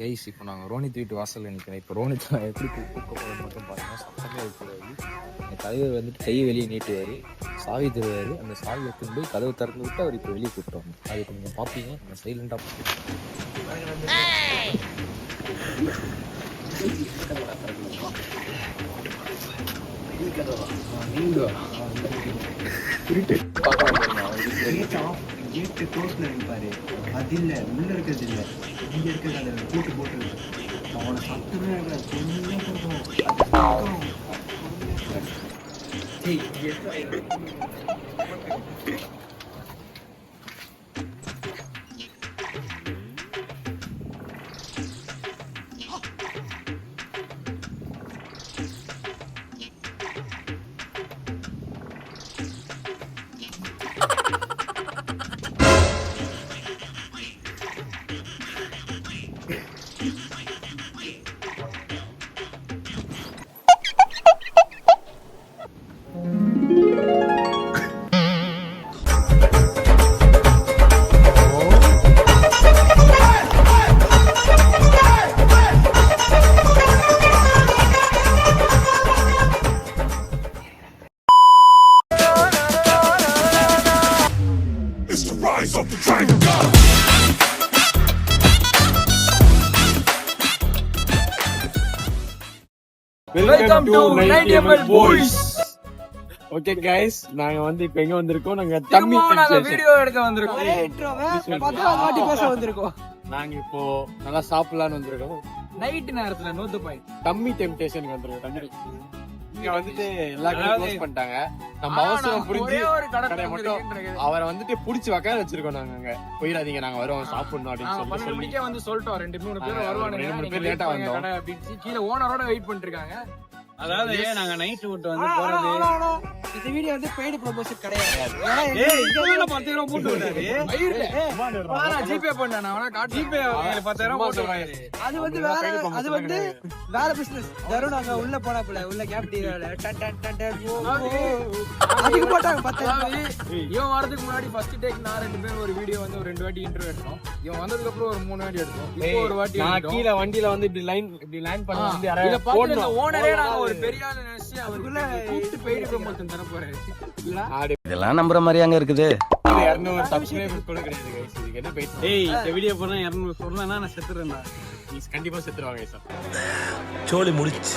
Guys இப்போ நாங்கள் ரோனித் வீட்டு வாசலில் நிற்கிறேன். இப்போ ரோனித் எப்படி கூப்பிட போகிறது மட்டும் பாருங்கள். சத்தமே இருக்கக்கூடாது. அந்த தலைவர் வந்துட்டு கையை வெளியே நீட்டுவார், சாவி தருவார். அந்த சாவி எடுத்துட்டு போய் கதவை திறந்து விட்டு அவர் இப்போ வெளியே கூப்பிட்டு அது இப்போ நீங்கள் பார்ப்பீங்க. நம்ம சைலண்டாக கேட்டு க்ளோஸ்ல இருப்பாரு. அது இல்லை, உள்ள இருக்கிறது இல்லை, இங்க இருக்கிறது அந்த கூட்டு போட்டு அவனை சத்தமே welcome to 90ml boys. Okay guys, நாங்க வந்து இப்போ எங்க வந்திருக்கோம்? நாங்க தம்மி வீடியோ எடுக்க வந்திருக்கோம். நாங்க இப்போ நல்லா சாப்பிடலாம்னு வந்திருக்கோம். நைட் நேரத்துல நோத்து பாயிண்ட் தம்மி டெம்ப்டேஷனுக்கு வந்திருக்கோம். இங்க வந்துட்டு எல்லா கடையும் க்ளோஸ் பண்ணிட்டாங்க. நம்ம அவசரம் புரிஞ்சு கடை மட்டும் அவரை வந்துட்டு புடிச்சு உட்கார வச்சிருக்கோம். நாங்க அங்க போயிடாதீங்க, நாங்க வருவோம் சாப்பிடணும் அப்படின்னு சொல்லி வந்து சொல்லிட்டோம். 2-3 பேர் வருவாங்க. 2-3 பேர் லேட்டா வந்தோம். கீழே ஓனரோட வெயிட் பண்ணிட்டு இருக்காங்க. அதாவது நாங்க நைட் விட்டு வந்து போறது. இந்த வீடியோ வந்து பெய்டு ப்ரமோஷன் கிடையாது. ஏய் இதெல்லாம் 10,000 போட்டு விட்டாரு. பாரா ஜிபே பண்ணானே, அவனா காட் ஜிபே 10,000 போட்டு விட்டாரு. அது வந்து வேற பிசினஸ். தருண் அங்க உள்ள போனாப்ல, உள்ள கேப்டிவேல டன் டன் டன் டன் அதுக்கு போட்டாங்க 10,000. இவன் வரதுக்கு முன்னாடி ஃபர்ஸ்ட் டேக் நான் 2 பேர் ஒரு வீடியோ வந்து ஒரு 2 வாட்டி இன்டர்வியூ எடுத்தோம். இவன் வந்ததுக்கு அப்புறம் ஒரு 3 வாட்டி எடுத்தோம். இப்போ ஒரு வாட்டி நான் கீழ வண்டில வந்து இப்படி லைன் பண்ணி வந்து யாரோ போடுற ஓனரே நான் ஒரு பெரிய ஆளு நினைச்சு அவருக்குள்ள கூப்பிட்டு பெய்டு ப்ரமோஷன் தர போறாரு. இதெல்லாம் நம்புற மாதிரி அங்க இருக்குது. 200 சப்ஸ்கிரைபர் கூட கிடையாது गाइस. இதுக்கு என்ன பேச? டேய் இந்த வீடியோ போனா 200 சொன்னா நான் செத்துறேன்டா. நீ கண்டிப்பா செத்துருவாங்க गाइस. சோலி முடிச்சு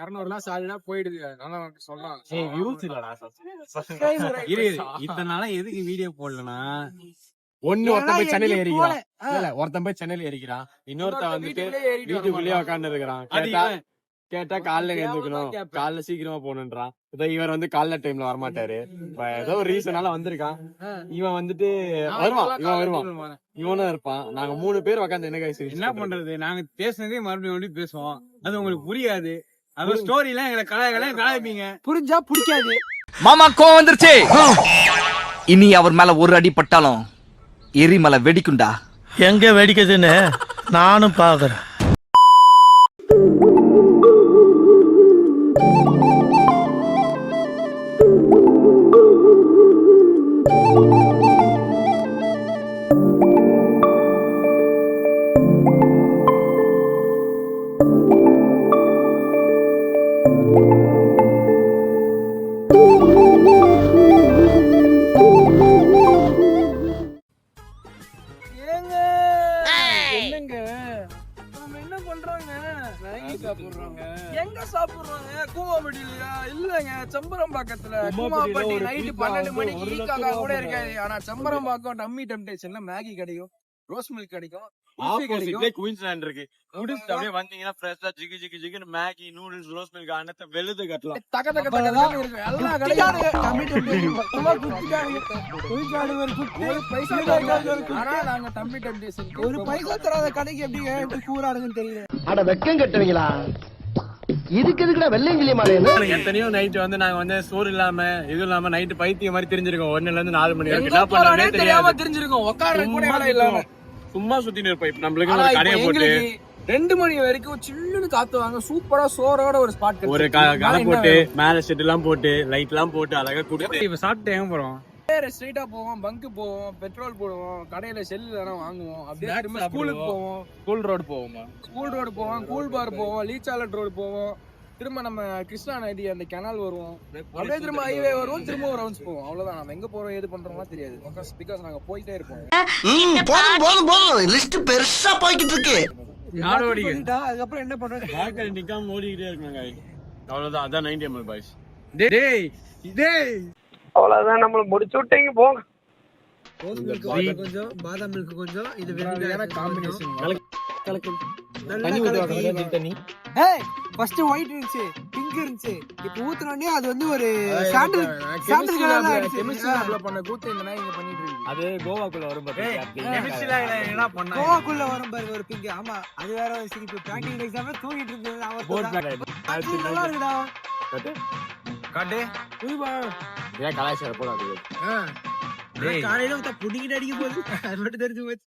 200லாம் சாலிடா போயிடுது. நான் சொல்லலாம். ஏய் வியூஸ் இல்லடா, சப்ஸ்கிரைபர் இரு. இத்தனை நாளா எதுக்கு வீடியோ போடலனா? ஒருத்தன் போய் சென்னையில ஏறிக்கிறான். இல்ல ஒருத்தன் போய் சென்னையில ஏறிக்கிறான். இன்னொருத்தன் வந்துட்டு வீட்டுக்குள்ளேயே உட்கார்ந்து இருக்கிறான். கேட்டா காலைல எழுந்துக்கணும், காலைல சீக்கிரமா போகணுன்றான். இவர் வந்து காலைல டைம்ல வரமாட்டாரு. ஏதோ ஒரு ரீசனால வந்திருக்கான். இவன் வந்துட்டு வருவான். இவனும் இருப்பான். நாங்க 3 பேர் உட்காந்து என்ன காய்ச்சி என்ன பண்றது? நாங்க பேசுனதே மறுபடியும் பேசுவோம். அது உங்களுக்கு புரியாது. அது ஸ்டோரி எல்லாம் எங்களை கலாய்ப்பீங்க. புரிஞ்சா பிடிக்காது. மாமா கோவம் வந்துருச்சு. இனி அவர் மேல ஒரு அடி பட்டாலும் எரிமலை வெடிக்குண்டா. எங்க வெடிக்குதுன்னு நானும் பாக்குறேன். எங்க சாப்பிடுறாங்க? கூவாம்பட்டியிலயா? இல்லங்க, செம்பரம்பாக்கத்துல. கூவாம்பட்டி நைட்டு 12 மணிக்கு ஈக்காக்கா கூட இருக்காது. ஆனா செம்பரம்பாக்கம் டம்மி டெம்ப்டேஷன்ல மேகி கிடைக்கும், ரோஸ் மில்க் கிடைக்கும், குயின்ஸ்லாண்ட் இருக்கு. முடிச்சு அப்படியே வந்தீங்கன்னா ஃப்ரெஷ்ஷா ஜிகி ஜிகி ஜிகின்னு மேகி, நூடுல்ஸ், ரோஸ் மில்க் அன்னத்தை வெளுத்து கட்டலாம். தக தக தக இருக்கு. எல்லாம் கிடைக்கும். டம்மி டெம்ப்டேஷன் மொத்தமா குத்திட்டாங்க. குயின்ஸ்லாண்ட் ஒரு குத்தி ஒரு பைசா தராத. ஆனா நாங்க டம்மி டெம்ப்டேஷன் ஒரு பைசா தராத கடைக்கு எப்படி கூறாருன்னு தெரியல. அட வெக்கம் கட்டுவீங்களா? இதுக்கு எதுக்குடா வெள்ளையங்கிலி மாலையா? எத்தனையோ நைட் வந்து நாங்க வந்து சோறு இல்லாம இது இல்லாம நைட்டு பைத்தியம் மாதிரி தெரிஞ்சிருக்கோம். 1ல இருந்து 4 மணி வரைக்கும் என்ன பண்றதே தெரியாம தெரிஞ்சிருக்கோம். உட்கார கூட இடம் இல்லாம சும்மா சுத்திட்டு இருப்போம். இப்ப நம்மளுக்கு ஒரு கடையை போட்டு 2 மணி வரைக்கும் சில்லுன்னு காத்து வாங்க. சூப்பரா சோறோட ஒரு ஸ்பாட், ஒரு கடை போட்டு மேல செட் எல்லாம் போட்டு லைட் எல்லாம் போட்டு அழகா குடிச்சு இப்ப சாப்பிட்டு எங்க போறோம்? ஸ்ட்ரைட்டா போவோம், பங்க் போவோம், பெட்ரோல் போடுவோம், கடையில செல் வேணா வாங்குவோம், அப்படியே திரும்ப ஸ்கூலுக்கு போவோம், ஸ்கூல் ரோடு போவோமா? ஸ்கூல் ரோடு போவோம், கூல் பார் போவோம், லீச்சாலட் ரோடு போவோம், திரும்ப நம்ம கிருஷ்ணா நதி அந்த கெனால் வருவோம், அப்படியே திரும்ப ஹைவே வருவோம், திரும்ப ஒரு ரவுண்ட்ஸ் போவோம். அவ்வளவுதான். நம்ம எங்க போறோம் ஏது பண்றோம்லாம் தெரியாது. பிகாஸ் நாங்க போயிட்டே இருப்போம். போதும் லிஸ்ட் பெருசா போய்கிட்டு இருக்கு. அதுக்கப்புறம் என்ன பண்றது? வாழ்க்கை நிக்காம ஓடிக்கிட்டே இருக்கணுங்க. அவ்வளவுதான். அதான் 90 ml பாய்ஸ். அவ்வளவுதான், நம்மள முடிச்சு விட்டீங்க போங்க. கொஞ்சம் பாதாம் மில்க் கொஞ்சம் இது வேற காம்பினேஷன். தண்ணி ஊத்துவாங்க தண்ணி. ஃபர்ஸ்ட் ஒயிட் இருந்துச்சு, பிங்க் இருந்துச்சு. இப்போ ஊத்துனோனே அது வந்து ஒரு சாண்டல் கலர்ல ஆயிடுச்சு. கெமிஸ்ட்ரி லேப்ல பண்ண கூத்து இந்த நாய் இங்க பண்ணிட்டு இருக்கு. அது கோவாக்குள்ள வரும் கோவாக்குள்ள வரும் பாருங்க ஒரு பிங்க். ஆமா, அது வேற ஒரு சிரிப்பு. பிராக்டிகல் எக்ஸாம்ல தூங்கிட்டு இருந்தது அவன். நல்லா இருக்குடா. காட்டு புரியுமா? ஏன் கலாச்சார போடாது. காலையில புடிங்கிட்டு அடிக்க போகுது, அது மட்டும் தெரிஞ்சு போச்சு.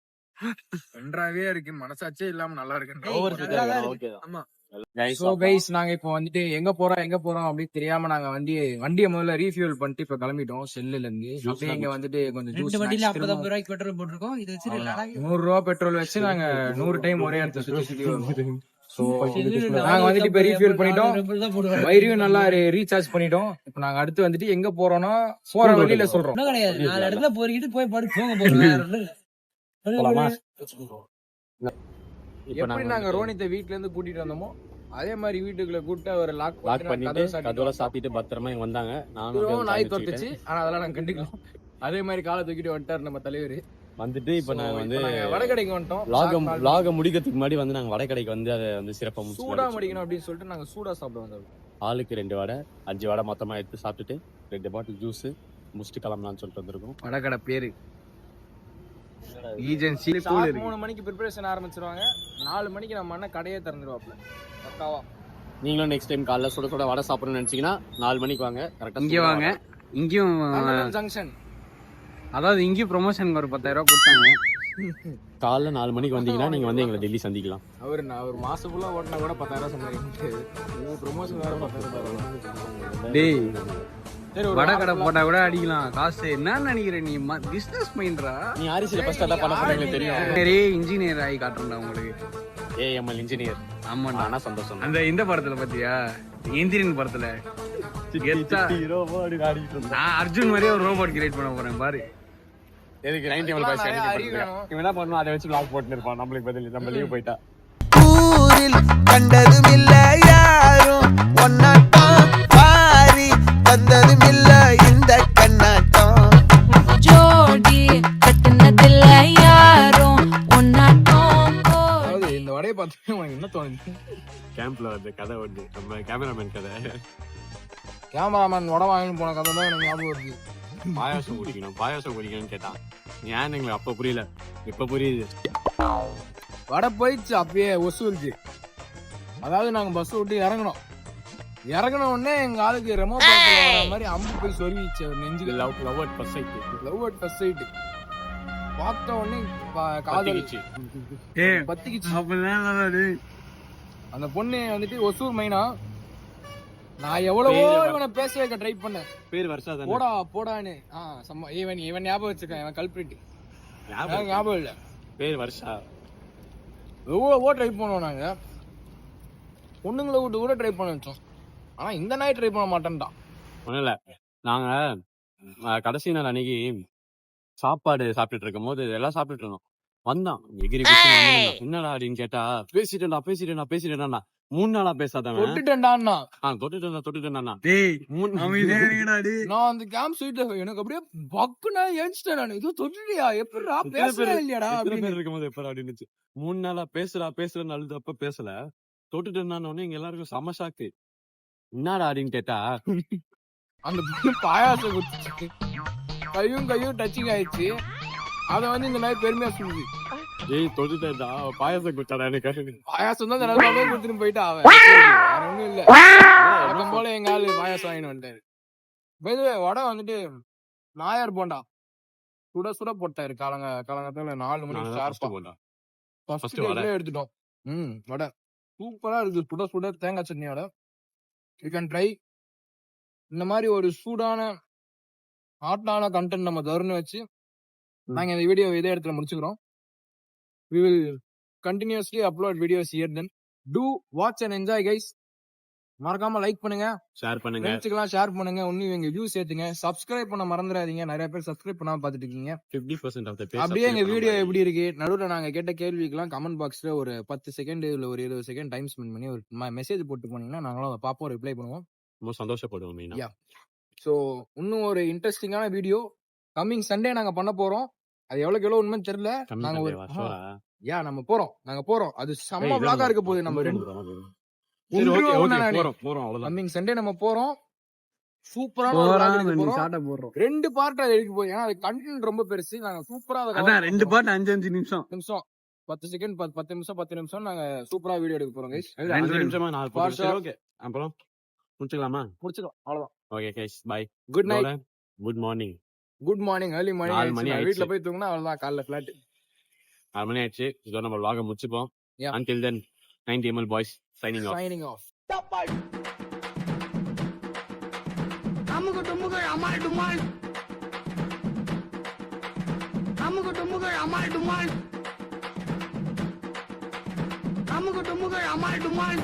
நன்றாவே இருக்கு. மனசாட்சியே இல்லாம நல்லா இருக்கு. ஓகே. ஆமா. கைஸ், சோ கைஸ், நாங்க இப்போ வந்துட்டு எங்க போறோம் அப்படின்னு தெரியாம நாங்க வண்டியை முதல்ல ரீஃபியூல் பண்ணிட்டு இப்ப கிளம்பிட்டோம் செல்லுல இருந்து. அப்படியே இங்க வந்துட்டு கொஞ்சம் ஜூஸ், 50 ரூபாய்க்கு பெட்ரோல் போட்டுருக்கோம். இது வச்சு 100 ரூபா பெட்ரோல் வச்சு நாங்க 100 டைம் ஒரே இடத்துல சுத்தி வருவோம். சோ நாங்க வந்துட்டு இப்ப ரீஃபியூல் பண்ணிட்டோம், வயிறையும் நல்லா ரீசார்ஜ் பண்ணிட்டோம். இப்ப நாங்க அடுத்து வந்துட்டு எங்க போறோம்னா போற வழியில சொல்றோம். கிடையாது, 4 இடத்துல போறிக்கிட்டு போய் படுத்து எப்படி நாங்க ரோனித்தை வீட்ல இருந்து கூட்டிட்டு வந்தோமோ அதே மாதிரி வீட்டுக்குள்ள கூட்ட ஒரு லாக் பண்ணிட்டு கதவுல சாத்திட்டு பத்திரமா இங்க வந்தாங்க. நானும் நாய் தொட்டுச்சு. ஆனா அதெல்லாம் நாங்க கண்டுக்கலாம். அதே மாதிரி காலை தூக்கிட்டு வந்துட்டாரு நம்ம தலைவர். வந்துட்டு இப்ப நாங்க வந்து வடகடைக்கு வந்துட்டோம். லாக முடிக்கிறதுக்கு முன்னாடி வந்து நாங்க வடகடைக்கு வந்து அதை வந்து சிறப்பா சூடா முடிக்கணும் அப்படின்னு சொல்லிட்டு நாங்க சூடா சாப்பிட வந்தோம். ஆளுக்கு 2 வடை 5 வடை மொத்தமா எடுத்து சாப்பிட்டுட்டு 2 பாட்டில் ஜூஸ் முடிச்சுட்டு கிளம்பலாம்னு சொல்லிட்டு வந்திருக்கோம். வடகடை பேரு ஏஜென்சி. 3 மணிக்கு ப்ரிப்பரேஷன் ஆரம்பிச்சிருவாங்க. 4 மணிக்கு நம்ம அண்ணன் கடையே திறந்துருவாப்ல பக்காவா. நீங்களும் நெக்ஸ்ட் டைம் காலைல சுட சுட வடை சாப்பிடணும்னு நினைச்சீங்கன்னா 4 மணிக்கு வாங்க. கரெக்டா இங்கே வாங்க. இங்கேயும் ஜங்ஷன், அதாவது இங்கேயும் ப்ரொமோஷனுக்கு ஒரு 10,000 ரூபாய் கொடுத்தாங்க. காலைல 4 மணிக்கு வந்தீங்கன்னா நீங்க வந்து எங்களை டெல்லி சந்திக்கலாம். அவர் மாசம் ஃபுல்லா ஓட்டினா கூட 10,000 ரூபாய் சம்பாதிக்க ப்ரொமோஷன் வேற 10,000 டேய், வடை கடை போட்டா கூட அடிக்கலாம் காசு. என்ன நினைக்கிற நீ? பிசினஸ் மைண்ட்ரா நீ ஆரிசில ஃபர்ஸ்ட் அதான் பண்ண போறீங்க தெரியும். நிறைய இன்ஜினியர் ஆகி காட்டுறா உங்களுக்கு. AML engineer. ஆமாடா, ஆனா சந்தோஷம். அந்த இந்த படத்துல பாத்தியா, இன்ஜினியரிங் படத்துல நான் அர்ஜுன் மாதிரியே ஒரு ரோபோட் கிரியேட் பண்ண போறேன் பாரு. எதுக்கு 90 ml பாய்ஸ் இவன் என்ன பண்ணுவான், அதை வச்சு வ்ளாக் போட்டுன்னு இருப்பான். நம்மளுக்கு பதில் நம்ம லீவ் போயிட்டா. ஊரில் கண்டதும் இல்ல யாரும் ஒன்னாட்டம், பாரி வந்ததும் இல்ல இந்த கண்ணாட்டம். ஜோடி கட்டுனதில்ல யாரும் ஒன்னாட்டம். அதாவது இந்த வடையை பார்த்து உனக்கு என்ன தோணுது? கேம்ப்ல வந்து கதை வந்து நம்ம கேமராமேன் கதை. கேமராமேன் வடை வாங்கணும் போன கதை தான் எனக்கு ஞாபகம் வருது. பாயாசம் குடிக்கணும்னு கேட்டான். ஏன் எங்களுக்கு அப்ப புரியல, இப்ப புரியுது. வடை போயிடுச்சு அப்பயே ஒசூல்ச்சு. அதாவது நாங்க பஸ் விட்டு இறங்கின உடனே எங்க ஆளுக்கு ரெமோ மாதிரி அம்பு போய் சொருவிச்சு நெஞ்சுக்கு. லவ் அட் ஃபர்ஸ்ட் சைட் பார்த்த உடனே காதல் பத்திக்கிச்சு. அந்த பொண்ணு வந்துட்டு ஒசூர் மைனா. நான் எவ்வளவோ இவனை பேச வைக்க ட்ரை பண்ணேன். பேர் வருஷா தானே. போடான்னு இவன் ஞாபகம் வச்சிருக்கான். இவன் கல்பிரிட் ஞாபகம் இல்ல. பேர் வருஷா. எவ்வளவோ ட்ரை பண்ணுவோம் நாங்க. பொண்ணுங்களை விட்டு கூட ட்ரை பண்ண வச்சோம். ஆனா இந்த நாய் ட்ரை பண்ண மாட்டேன்டான். ஒண்ணும் இல்ல, நாங்க கடைசி நாள் அன்னைக்கு சாப்பாடு சாப்பிட்டுட்டு இருக்கும் போது எல்லாம் சாப்பிட்டுட்டு இருந்தோம். வந்தான் எகிரி என்னடா அப்படின்னு கேட்டா, பேசிட்டேன்டா 3 நாளா பேசாதவன் தொட்டுட்டேன்டா. தொட்டுட்டேன்டா. நான் அந்த கேம்ப் ஸ்வீட்ல எனக்கு அப்படியே பக்குனா ஏஞ்சிட்டேன். நான் இது தொட்டுட்டியா எப்படிடா பேசவே இல்லையாடா அப்படின்னு இருக்கும்போது எப்ப அப்படின்னு 3 நாளா பேசுறேன்னு அழுதப்ப பேசல. தொட்டுட்டேன்னு எங்க எல்லாருக்கும் செம ஷாக்கு. என்னடா அப்படின்னு கேட்டா, அந்த பொண்ணு பாயாசம் குடிச்சு கையும் டச்சிங் ஆயிடுச்சு. அத வந்து இந்த நாய் பெருமையா சொல்லுது. ஏய் தொட்டுட்டேன்டா, பாயாசம் குடிச்சாடா. எனக்கு பாயாசம் தான் நல்லா குடுத்துட்டு போயிட்டா. அவன் வேற ஒண்ணும் இல்ல. வழக்கம் போல எங்க ஆளு பாயாசம் வாங்கிட்டு வந்துட்டாரு. வடை வந்துட்டு நாயார் போண்டா சுட போட்டாரு. காலங்கத்துல 4 மணிக்கு ஷார்ப்பா ஃபர்ஸ்ட் எடுத்துட்டோம். வடை சூப்பரா இருக்கு. சுட தேங்காய் சட்னியோட. You can try. இந்த மாதிரி ஒரு சூடான ஹாட்டான கண்டென்ட் நம்ம தருண் வச்சு நாங்க இந்த வீடியோ இதே இடத்துல முடிச்சுக்கிறோம். we will continuously upload videos here then. do watch and enjoy guys. மறக்காம லைக் பண்ணுங்க, ஷேர் பண்ணுங்க, ஃப்ரெண்ட்ஸ்க்குலாம் ஷேர் பண்ணுங்க, இன்னும் எங்க வியூஸ் ஏத்துங்க, சப்ஸ்கிரைப் பண்ண மறந்துடாதீங்க. நிறைய பேர் சப்ஸ்கிரைப் பண்ணாம பாத்துட்டு இருக்கீங்க. 50% ஆஃப் தி பேஜ் அப்படியே எங்க வீடியோ எப்படி இருக்கு, நடுவுல நாங்க கேட்ட கேள்விக்கெல்லாம் கமெண்ட் பாக்ஸ்ல ஒரு 10 செகண்ட் இல்ல ஒரு 20 செகண்ட் டைம் ஸ்பெண்ட் பண்ணி ஒரு மெசேஜ் போட்டு போனீங்கன்னா நாங்களும் அதை பார்ப்போம், ரிப்ளை பண்ணுவோம். ரொம்ப சந்தோஷப்படுவோம் மெயினா. Yeah. சோ இன்னும் ஒரு இன்ட்ரெஸ்டிங்கான வீடியோ கம்மிங் சண்டே நாங்க பண்ண போறோம். அது எவ்வளவுக்கு எவ்வளவு உண்மைன்னு தெரியல. நாங்க ஒரு நாங்க போறோம். அது செம்ம vlog-ஆ இருக்க போகுது. நம்ம கம்மிங் சண்டே நம்ம போறோம். சூப்பரான போறோம். 2 பார்ட்டா எடுக்க போறோம். ஏன்னா அது கண்டென்ட் ரொம்ப பெருசு. நாங்க சூப்பரா அதான் 2 பார்ட் 5 நிமிஷம் 10 செகண்ட் 10 நிமிஷம் நாங்க சூப்பரா வீடியோ எடுக்க போறோம் கைஸ். 5 நிமிஷமா 4 பார்ட். ஓகே, அப்புறம் முடிச்சுக்கலாமா? முடிச்சுக்கலாம், அவ்வளவுதான். Okay guys, bye. Good night, good morning, early morning. வீட்ல போய் தூங்கினா அவ்வளவுதான், காலைல ஃபிளாட். 6 மணி ஆயிடுச்சு. இதோ நம்ம vlog முடிச்சுப்போம். Yeah. Until then, 90ml boys signing off. அமுகு டுமுகள் அமால் டுமால், அமுகு டுமுகள் அமால் டுமால், அமுகு டுமுகள் அமால் டுமால்.